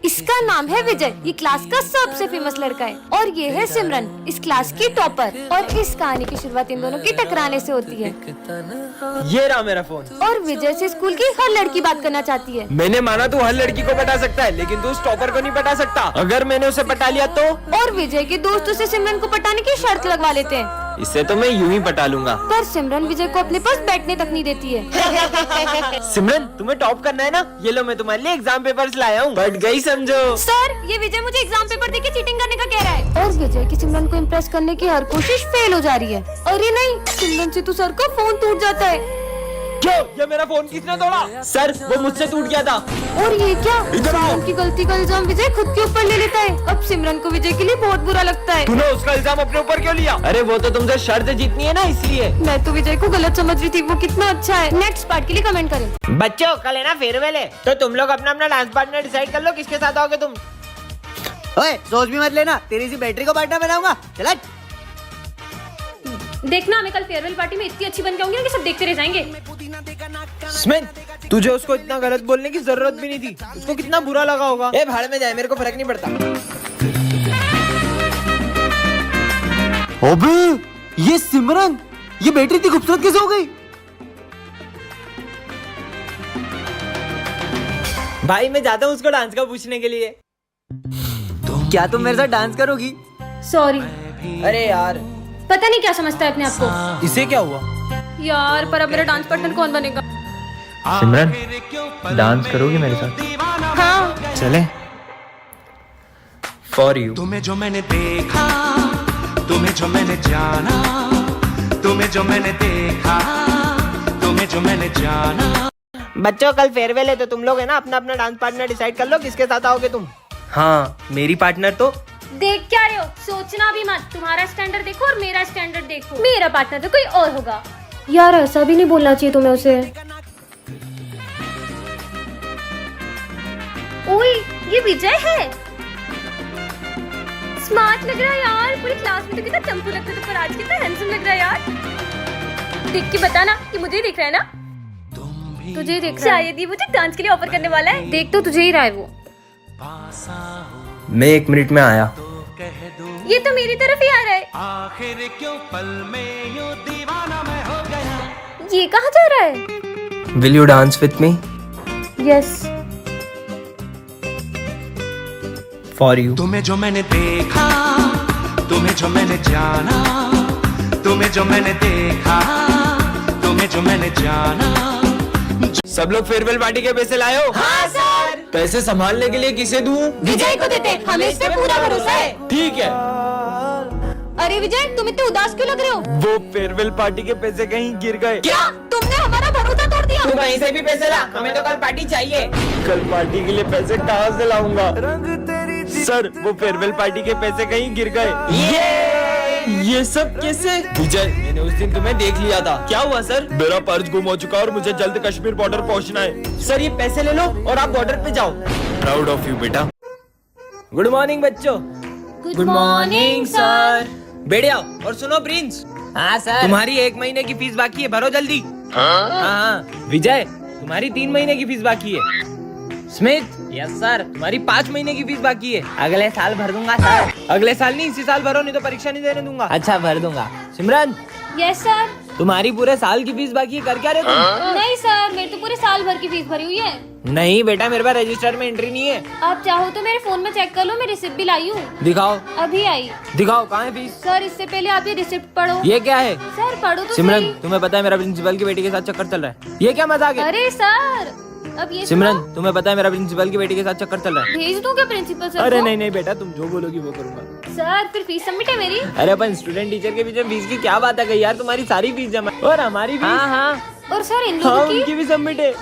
इसका नाम है विजय, ये क्लास का सबसे फेमस लड़का है। और ये है सिमरन, इस क्लास की टॉपर। और इस कहानी की शुरुआत इन दोनों की टकराने से होती है। ये रहा मेरा फोन। और विजय से स्कूल की हर लड़की बात करना चाहती है। मैंने माना तू हर लड़की को पटा सकता है, लेकिन तू उस टॉपर को नहीं पटा सकता। अगर मैंने उसे पटा लिया तो? और विजय के दोस्त उसे सिमरन को पटाने की शर्त लगवा लेते हैं। इससे तो मैं यूं ही पटा लूंगा। पर सिमरन विजय को अपने पास बैठने तक नहीं देती है। सिमरन, तुम्हें टॉप करना है ना? ये लो, मैं तुम्हारे लिए एग्जाम पेपर्स लाया हूँ। बढ़ गई समझो। सर, ये विजय मुझे एग्जाम पेपर देके चीटिंग करने का कह रहा है। और विजय की सिमरन को इम्प्रेस करने की हर कोशिश फेल हो जा रही है। अरे नहीं, सिमरन से तो सर का फोन टूट जाता है। क्यों? ये मेरा फोन किसने तोड़ा? सर, वो मुझसे टूट गया था। और ये क्या? इधर आओ। सिमरन की गलती का इल्जाम विजय खुद के ऊपर ले लेता है। अब सिमरन को विजय के लिए बहुत बुरा लगता है। तूने उसका इल्जाम अपने ऊपर क्यों लिया? अरे वो तो तुमसे शर्त जीतनी है ना, इसलिए। मैं तो विजय को गलत समझ रही थी, वो कितना अच्छा है। नेक्स्ट पार्ट के लिए कमेंट करें। बच्चों, कल है ना फेयरवेल है, तो तुम लोग अपना अपना डांस पार्टनर डिसाइड कर लो, किसके साथ आओगे तुम। ओए, सोच भी मत लेना, तेरी सी बैटरी को पार्टनर बनाऊंगा। चल हट। देखना, मैं कल फेयरवेल पार्टी में इतनी अच्छी बन के आऊंगी ना कि सब देखते रह जाएंगे। स्मिथ, तुझे उसको इतना गलत बोलने की जरूरत भी नहीं थी। उसको कितना बुरा लगा होगा। ए भाड़ में जाए, मेरे को फर्क नहीं पड़ता। अबे, ये सिमरन, ये बैटरी इतनी खूबसूरत कैसे हो गई? भाई मैं जाता हूँ उसको डांस का पूछने के लिए। क्या तुम मेरे साथ डांस करोगी? सॉरी, अरे यार, पता नहीं क्या समझता है अपने आप को। इसे क्या हुआ? यार, पर अब मेरा डांस पार्टनर कौन बनेगा? सिमरन, डांस करोगी मेरे साथ? हाँ। चले। For you. तुम्हें जो मैंने देखा, तुम्हें जो मैंने जाना, तुम्हें जो मैंने देखा, तुम्हें जो मैंने जाना। बच्चों, कल फेयरवेल है, तो तुम लोग है ना अपना अपना डांस पार्टनर डिसाइड कर लो, किसके साथ आओगे तुम। हाँ, मेरी पार्टनर तो देख क्या रहे हो? सोचना भी मत। तुम्हारा स्टैंडर्ड देखो और मेरा स्टैंडर्ड देखो। मेरा पार्टनर तो कोई और होगा। यार, ऐसा भी नहीं बोलना चाहिए तुम्हें उसे। ओए, ये विजय है। स्मार्ट लग रहा है यार। पूरी क्लास में तो कितना चंपू लगता था, पर आज कितना हैंडसम लग रहा है यार। देख के बताना कि मुझे ही दिख रहा है ना? तुझे देख रहा है। शायद ये मुझे डांस के लिए ऑफर करने वाला है। देख तो तुझे ही रहा है वो। मैं 1 मिनट में आया। ये तो मेरी तरफ ही आ रहा है। आखिर क्यों पल में यूं दीवाना मैं हो गया। ये कहाँ जा रहा है? Will you dance with me? Yes. For you. तुम्हें जो मैंने देखा, तुम्हें जो मैंने जाना, तुम्हें जो मैंने देखा, तुम्हें जो मैंने जाना। सब लोग फेयरवेल पार्टी के पैसे लाए हो? हाँ सर। पैसे संभालने के लिए किसे दूं? विजय को देते, हमें इस पे पूरा भरोसा है। ठीक है। अरे विजय, तुम इतने उदास क्यों लग रहे हो? वो फेयरवेल पार्टी के पैसे कहीं गिर गए। क्या? तुमने हमारा भरोसा तोड़ दिया? तू कहीं से भी पैसे ला, हमें तो कल पार्टी चाहिए। कल पार्टी के लिए पैसे कहाँ से लाऊंगा? सर, वो फेयरवेल पार्टी के पैसे कहीं गिर गए। ये सब कैसे? विजय, मैंने उस दिन तुम्हें देख लिया था। क्या हुआ सर? मेरा पर्स गुम हो चुका और मुझे जल्द कश्मीर बॉर्डर पहुंचना है। सर, ये पैसे ले लो और आप बॉर्डर पे जाओ। प्राउड ऑफ यू बेटा। गुड मॉर्निंग बच्चों। Good morning sir. बैठ जाओ। और सुनो प्रिंस। हाँ सर। तुम्हारी 1 महीने की फीस बाकी है, भरो जल्दी। हाँ। विजय, तुम्हारी 3 महीने की फीस बाकी है। स्मिथ। Yes sir. तुम्हारी 5 महीने की फीस बाकी है। अगले साल भर दूंगा सर। अगले साल नहीं, इसी साल भरो, नहीं तो परीक्षा नहीं देने दूंगा। अच्छा, भर दूंगा। सिमरन। Yes sir. तुम्हारी पूरे साल की फीस बाकी है, कर क्या रहे तुम? नहीं सर, मेरे तो पूरे साल भर की फीस भरी हुई है। नहीं बेटा, मेरे पास रजिस्टर में एंट्री नहीं है। आप चाहो तो मेरे फोन में चेक कर लो, मैं रिसिप्ट भी लाई हूँ। दिखाओ। अभी आई। दिखाओ, कहाँ है फीस? सर, इससे पहले आप ये रिसिप्ट पढ़ो। ये क्या है? सर, पढ़ो तो सिमरन, सही। तुम्हें पता है मेरा प्रिंसिपल की बेटी के साथ चक्कर चल रहा है। ये क्या मजाक है? अरे सर, अब ये सिमरन, तुम्हें पता है मेरा प्रिंसिपल की बेटी के साथ चक्कर चल रहा है। भेज दूं क्या प्रिंसिपल सर अरे को? नहीं बेटा, तुम जो बोलोगी वो करूंगा। सर, फिर फीस सबमिट है मेरी। अरे अपन स्टूडेंट टीचर के बीच में फीस की क्या बात है गई यार? तुम्हारी सारी फीस जमा और हमारी फीस। हाँ हाँ। और सर, इन हाँ, लोगों की? उनकी भी सबमिट है।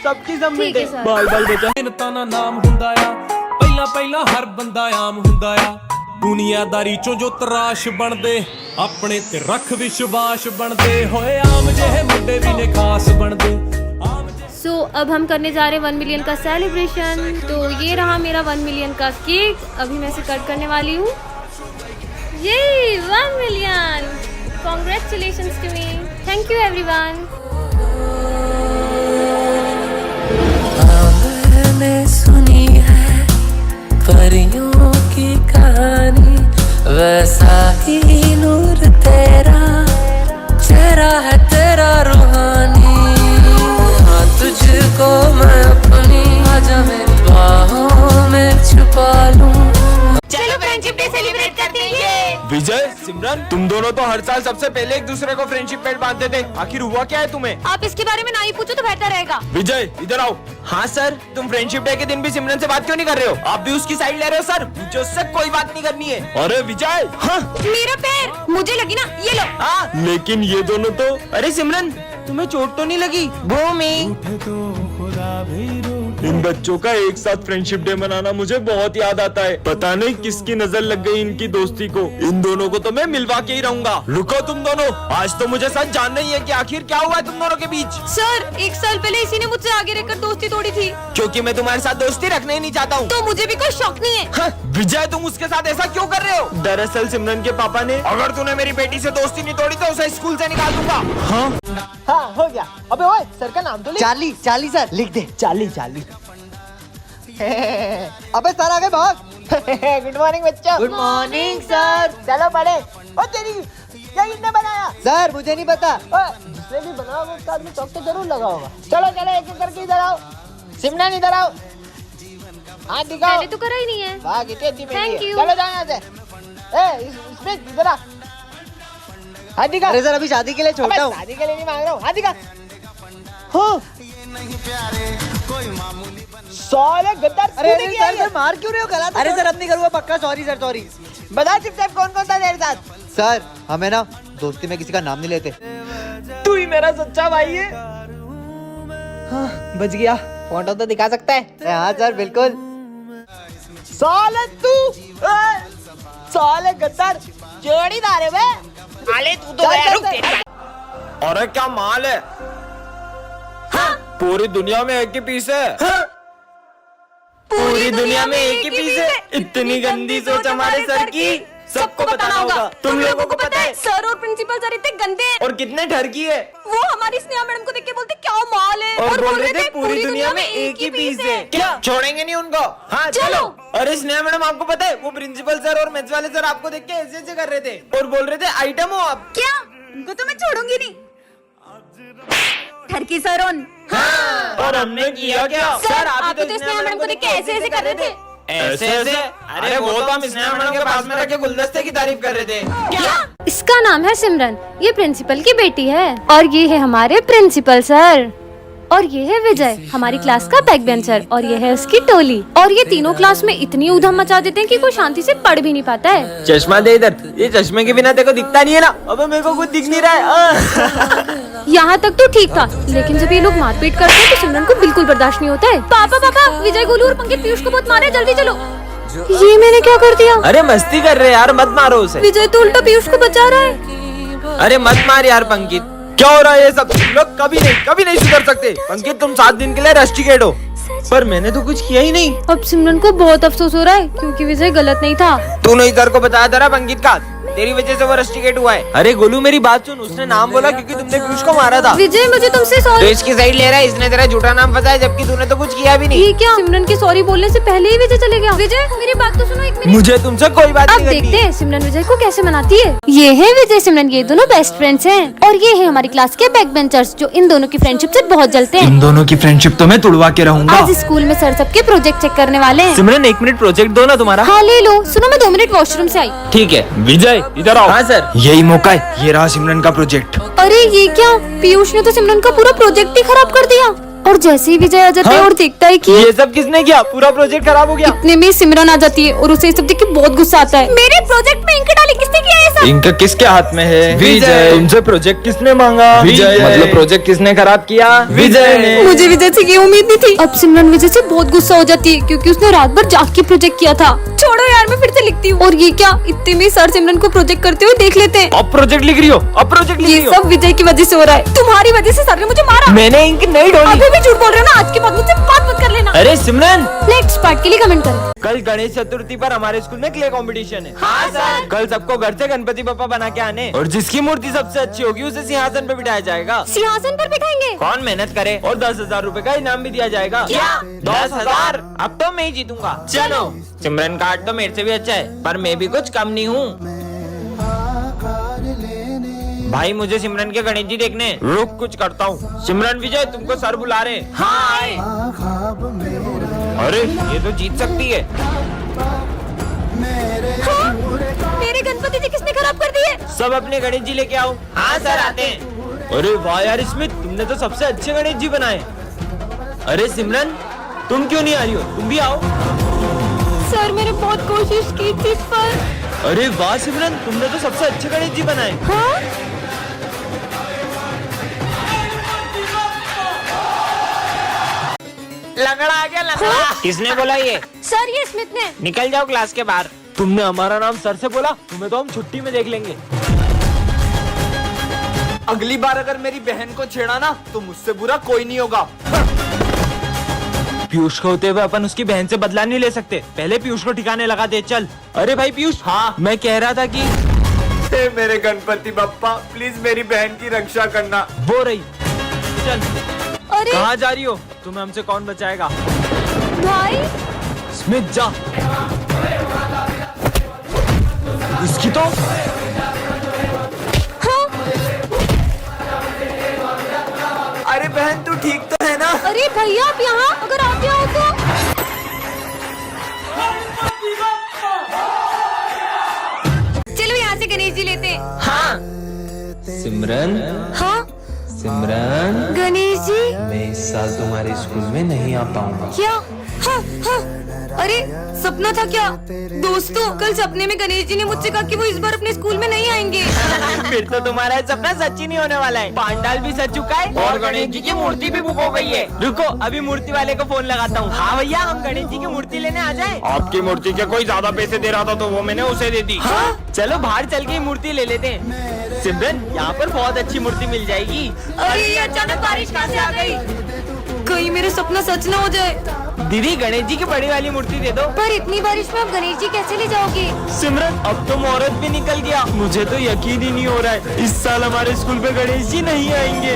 सबकी सबमिट ठीक है है। सर। बाल बाल बचा। ਮਿਹਨਤਾਂ ਦਾ ਨਾਮ ਹੁੰਦਾ ਆ ਪਹਿਲਾਂ ਪਹਿਲਾਂ ਹਰ ਬੰਦਾ ਆਮ ਹੁੰਦਾ ਆ ਦੁਨੀਆਦਾਰੀ ਚੋਂ ਜੋ ਤਰਾਸ਼ ਬਣਦੇ ਆਪਣੇ ਤੇ ਰੱਖ ਵਿਸ਼ਵਾਸ ਬਣਦੇ ਹੋਏ ਆਮ ਜਿਹੇ ਮੁੰਡੇ ਵੀ ਨੇ ਖਾਸ ਬਣਦੇ ਆਮ सो अब हम करने जा रहे हैं 1 मिलियन का सेलिब्रेशन। तो ये रहा मेरा 1 मिलियन का केक। अभी मैं इसे कट करने वाली हूँ। ये 1 million. Congratulations to me. Thank you everyone. Simran, तुम दोनों तो हर साल सबसे पहले एक दूसरे को फ्रेंडशिप बेल्ट बांधते थे, आखिर हुआ क्या है तुम्हें? आप इसके बारे में ना ही पूछो तो बेहतर रहेगा। विजय इधर आओ। हाँ सर, तुम फ्रेंडशिप डे के दिन भी सिमरन से बात क्यों नहीं कर रहे हो? आप भी उसकी साइड ले रहे हो सर? मुझे उससे कोई बात नहीं करनी है। अरे विजय, हाँ मेरा पैर, मुझे लगी ना, ये लो। हाँ, लेकिन ये दोनों तो। अरे सिमरन, तुम्हें चोट तो नहीं लगी? भूमि, इन बच्चों का एक साथ फ्रेंडशिप डे मनाना मुझे बहुत याद आता है। पता नहीं किसकी नजर लग गई इनकी दोस्ती को। इन दोनों को तो मैं मिलवा के ही रहूंगा। रुको तुम दोनों, आज तो मुझे सच जानना ही है कि आखिर क्या हुआ है तुम दोनों के बीच। सर, 1 साल पहले इसी ने मुझसे आगे रहकर दोस्ती तोड़ी थी। क्योंकि मैं तुम्हारे साथ दोस्ती रखना ही नहीं चाहता हूँ। तो मुझे भी कोई शौक नहीं है। हाँ, विजय तुम उसके साथ ऐसा क्यों कर रहे हो? दरअसल सिमरन के पापा ने, अगर तूने मेरी बेटी से दोस्ती नहीं तोड़ी तो उसे स्कूल से निकाल दूंगा। हाँ हाँ हो गया। अबे ओए, सर का नाम तो लिख। चार्ली, चार्ली सर लिख दे। Charlie, Charlie. अबे सर आ गए भाग। गुड मॉर्निंग बच्चों। Good morning sir. चलो पढ़े। ओ तेरी, क्या किसने बनाया? सर मुझे नहीं पता। जिसने भी बनाया होगा उसका आदमी चौक तो जरूर लगा होगा। चलो चलो एक एक करके इधर आओ। सिमरन इधर आओ। हाथ दिखाओ। मैंने तो करा ही नहीं है। वाह कितनी अच्छी मेहंदी Thank है। you। चलो जाओ यहाँ से। इसमें इधर आ। हाथ दिखा। अरे सर अभी शादी के लिए छोटा हूँ। शादी के लिए नहीं मांग रहा हूँ। हाथ दिखा। हो साले गद्दार। अरे सर मार क्यों रहे हो? गला। अरे सर अब नहीं करूँगा पक्का। Sorry sir, sorry. बता चुपचाप कौन कौन था तेरे साथ? सर हमें ना दोस्ती में किसी का नाम नहीं लेते। तू ही मेरा सच्चा भाई है। हाँ, बच गया। फोटो तो दिखा सकता है? हाँ सर बिल्कुल। साले तू, साले गद्दार, जोड़ीदार है बे। आले तू तो गया, रुक तेरी। अरे क्या माल है? हाँ? पूरी दुनिया में एक ही पीस है। हाँ? पूरी दुनिया में एक ही पीस है। इतनी गंदी सोच हमारे सर की, सबको बताना होगा। तुम लोगों को पता है सर और प्रिंसिपल सर इतने गंदे हैं। और कितने ठरकी है। वो हमारी स्नेहा मैडम को देख के बोलते क्या माल है, और बोल रहे थे पूरी दुनिया में एक ही पीस है। क्या छोड़ेंगे नहीं उनको? हाँ चलो। अरे स्नेहा मैडम आपको पता है, वो प्रिंसिपल सर और मैथ्स वाले सर आपको देख के ऐसे ऐसे कर रहे थे और बोल रहे थे आइटम हो आप। क्या? उनको तो मैं छोड़ूंगी नहीं। ठरकी सर हाँ। और हमने किया क्या? सर आप तो स्नेहा मैडम को देख के ऐसे ऐसे कर रहे थे। ऐसे ऐसे? अरे वो तो हम स्नेहा मैडम के पास में रखे गुलदस्ते की तारीफ कर रहे थे। क्या? इसका नाम है सिमरन, ये प्रिंसिपल की बेटी है, और ये है हमारे प्रिंसिपल सर, और ये है विजय, हमारी क्लास का बैक बेंचर, और ये है उसकी टोली। और ये तीनों क्लास में इतनी उधम मचा देते हैं कि कोई शांति से पढ़ भी नहीं पाता है। चश्मा दे इधर। ये चश्मे के बिना तेरे को दिखता नहीं है ना? अबे मेरे को कुछ दिख नहीं रहा है। यहाँ तक तो ठीक था, लेकिन जब ये लोग मारपीट करते हैं तो सिमरन को बिल्कुल बर्दाश्त नहीं होता है। पापा पापा, विजय, गोलू और पंकित पीयूष को बहुत मारे, जल्दी चलो। ये मैंने क्या कर दिया? अरे मस्ती कर रहे यार, मत मारो उसे। विजय तो उल्टा पीयूष को बचा रहा है। अरे मत मार यार पंकित। क्या हो रहा है ये सब? तुम लोग कभी नहीं सुधर सकते। पंकित तुम 7 दिन के लिए रस्टिकेट हो। पर मैंने तो कुछ किया ही नहीं। अब सिमरन को बहुत अफसोस हो रहा है क्योंकि विजय गलत नहीं था। तूने इधर को बताया था ना पंकित का, तेरी वजह से वो रस्टिकेट हुआ है। अरे गोलू मेरी बात सुन, उसने नाम बोला क्योंकि तुमने पीयूष को मारा था। विजय मुझे तुमसे तो सॉरी। इसकी साइड ले रहा है, इसने तेरा झूठा नाम फंसाया जबकि तूने तो कुछ किया भी नहीं। ये क्या? सिमरन के सॉरी बोलने से पहले ही विजय चले गया। विजय मेरी बात तो सुनो एक मिनट। मुझे तुमसे कोई बात अब नहीं करनी देखते है। हैं सिमरन विजय को कैसे मनाती है। ये है विजय सिमरन, ये दोनों बेस्ट फ्रेंड्स हैं, और ये है हमारी क्लास के बैक बेंचर्स जो इन दोनों की फ्रेंडशिप से बहुत जलते हैं। इन दोनों की फ्रेंडशिप तो मैं तुड़वा के रहूंगा। आज स्कूल में सर सबके प्रोजेक्ट चेक करने वाले हैं। सिमरन 1 मिनट प्रोजेक्ट दो ना तुम्हारा। हाँ ले लो। सुनो मैं 2 मिनट वॉशरूम से आई। ठीक है विजय इधर आओ। हाँ सर, यही मौका है, ये रहा सिमरन का प्रोजेक्ट। अरे ये क्या? पीयूष ने तो सिमरन का पूरा प्रोजेक्ट ही खराब कर दिया। और जैसे ही विजय आ जाता है और देखता है कि ये सब किसने किया? पूरा प्रोजेक्ट खराब हो गया। इतने में सिमरन आ जाती है और उसे सब देख के बहुत गुस्सा आता है। मेरे प्रोजेक्ट में इंक डाली किसने किया है सब? इंक किसके हाथ में है? विजय। तुमसे प्रोजेक्ट किसने मांगा? विजय। मतलब प्रोजेक्ट किसने खराब किया? विजय ने। मुझे विजय से ये उम्मीद नहीं थी। अब सिमरन विजय से बहुत गुस्सा हो जाती है क्योंकि उसने रात भर जाग के प्रोजेक्ट किया था। छोड़ो यार, मैं फिर से लिखती हूँ। और ये क्या? इतने में सर सिमरन को प्रोजेक्ट करते हुए देख लेते हैं। अब प्रोजेक्ट लिख रही हो? अब प्रोजेक्ट लिख ये रही हो? सब विजय की वजह से हो रहा है। तुम्हारी वजह से सर ने मुझे मारा। मैंने इंक नहीं ढोली। अभी भी झूठ बोल रहे हो ना? आज के बाद मुझसे बात मत कर लेना। अरे सिमरन, नेक्स्ट पार्ट के लिए कमेंट करें। कल गणेश चतुर्थी पर हमारे स्कूल में क्ले कंपटीशन है। हाँ सर। कल सबको घर से गणपति बप्पा बना के आने, और जिसकी मूर्ति सबसे अच्छी होगी उसे सिंहासन पे बिठाया जाएगा। सिंहासन पर बिठाएंगे? कौन मेहनत करे, और 10,000 रूपए का इनाम भी दिया जाएगा। क्या? 10,000? अब तो मैं ही जीतूंगा। चलो। सिमरन का आर्ट तो मेरे से भी अच्छा है, पर मैं भी कुछ कम नहीं हूँ। भाई मुझे सिमरन के गणेश जी देखने। रुक कुछ करता हूँ। सिमरन विजय तुमको सर बुला रहे। हाँ आए। अरे ये तो जीत सकती है। मेरे गणपति जी किसने खराब कर दिए? सब अपने गणेश जी लेके आओ। हाँ सर आते हैं। अरे वाह यार स्मित, तुमने तो सबसे अच्छे गणेश जी बनाए। अरे सिमरन तुम क्यों नहीं आ रही हो, तुम भी आओ। सर मैंने बहुत कोशिश की थी पर। अरे वाह सिमरन, तुमने तो सबसे अच्छे गणेश जी बनाए। हाँ? लंगड़ा आ गया लंगड़ा। हाँ? किसने बोला ये? सर ये स्मिथ ने। निकल जाओ क्लास के बाहर। तुमने हमारा नाम सर से बोला, तुम्हें तो हम छुट्टी में देख लेंगे। अगली बार अगर मेरी बहन को छेड़ा ना तो मुझसे बुरा कोई नहीं होगा। पीयूष को होते हुए अपन उसकी बहन से बदला नहीं ले सकते, पहले पीयूष को ठिकाने लगा दे। चल। अरे भाई पीयूष। हाँ? मैं कह रहा था कि हे मेरे गणपति बप्पा, प्लीज मेरी बहन की रक्षा करना। वो रही। चल। अरे कहाँ जा रही हो? तुम्हें हमसे कौन बचाएगा? भाई स्मिथ जा। इसकी तो अरे बहन तू ठीक तो है ना? अरे भैया आप यहाँ अगर आते हो तो। चलो यहाँ से गणेश जी लेते हैं। हाँ। सिमरन। हाँ सिमरन गणेश जी। मैं इस साल तुम्हारे स्कूल में नहीं आ पाऊंगा। क्या? हाँ हाँ। अरे सपना था क्या? दोस्तों कल सपने में गणेश जी ने मुझसे कहा कि वो इस बार अपने स्कूल में नहीं आएंगे। फिर तो तुम्हारा सपना सच ही नहीं होने वाला है। पांडाल भी सज चुका है और गणेश जी की मूर्ति भी बुक हो गई है। रुको अभी मूर्ति वाले को फोन लगाता हूँ। हाँ भैया हम गणेश जी की मूर्ति लेने आ जाएं। आपकी मूर्ति के कोई ज्यादा पैसे दे रहा था तो वो मैंने उसे दे दी। हाँ? चलो बाहर चल के मूर्ति ले लेते हैं। सिमरन यहाँ पर बहुत अच्छी मूर्ति मिल जाएगी। अरे अचानक बारिश कहाँ से आ गई? कहीं मेरा सपना सच ना हो जाए। दीदी गणेश जी की बड़ी वाली मूर्ति दे दो। पर इतनी बारिश में आप गणेश जी कैसे ले जाओगे? सिमरन अब तो मुहूर्त भी निकल गया, मुझे तो यकीन ही नहीं हो रहा है इस साल हमारे स्कूल में गणेश जी नहीं आएंगे।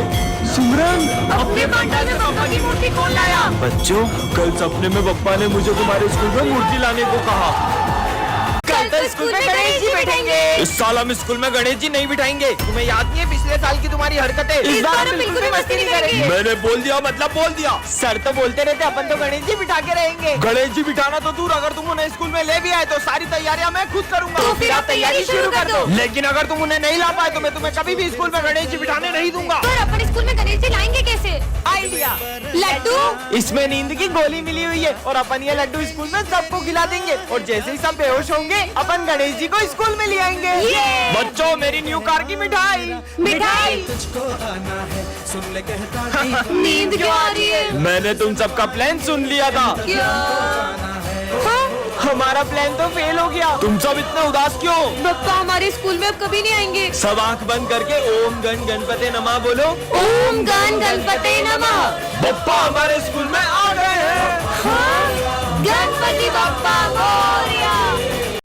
सिमरन अपने पंडाल में पापा की मूर्ति कौन लाया? बच्चों कल सपने में पप्पा ने मुझे तुम्हारे स्कूल में मूर्ति लाने को कहा। कल तो स्कूल में गणेश जी बैठेंगे। इस साल हम स्कूल में गणेश जी नहीं बिठाएंगे। तुम्हें याद नहीं है पिछले साल की तुम्हारी हरकतें? इस बार हम बिल्कुल भी मस्ती नहीं करेंगे। मैंने बोल दिया मतलब बोल दिया। सर तो बोलते रहते अपन तो गणेश जी बिठा के रहेंगे। गणेश जी बिठाना तो दूर, अगर तुम उन्हें स्कूल में ले भी आए तो सारी तैयारियां मैं खुद करूंगा। तो फिर आप तैयारी शुरू कर दो। लेकिन अगर तुम उन्हें नहीं ला पाए तो मैं तुम्हें कभी भी स्कूल में गणेश जी बिठाने नहीं दूंगा। पर अपन स्कूल में गणेश जी लाएंगे कैसे? आइडिया। लड्डू। इसमें नींद की गोली मिली हुई है और अपन ये लड्डू स्कूल में सबको खिला देंगे और जैसे ही सब बेहोश होंगे अपन गणेश जी को स्कूल में ले आएंगे। बच्चों मेरी न्यू कार की मिठाई। मिठाई। नींद क्यों आ रही है? मैंने तुम सबका प्लान सुन लिया था। क्या? हाँ? हमारा प्लान तो फेल हो गया। तुम सब इतने उदास क्यों? पप्पा हमारे स्कूल में अब कभी नहीं आएंगे। सब आंख बंद करके ओम गण गणपते नमः बोलो। ओम गण गणपते नमः। बप्पा हमारे स्कूल में आ गए हैं। हाँ? गणपति बप्पा मोरया।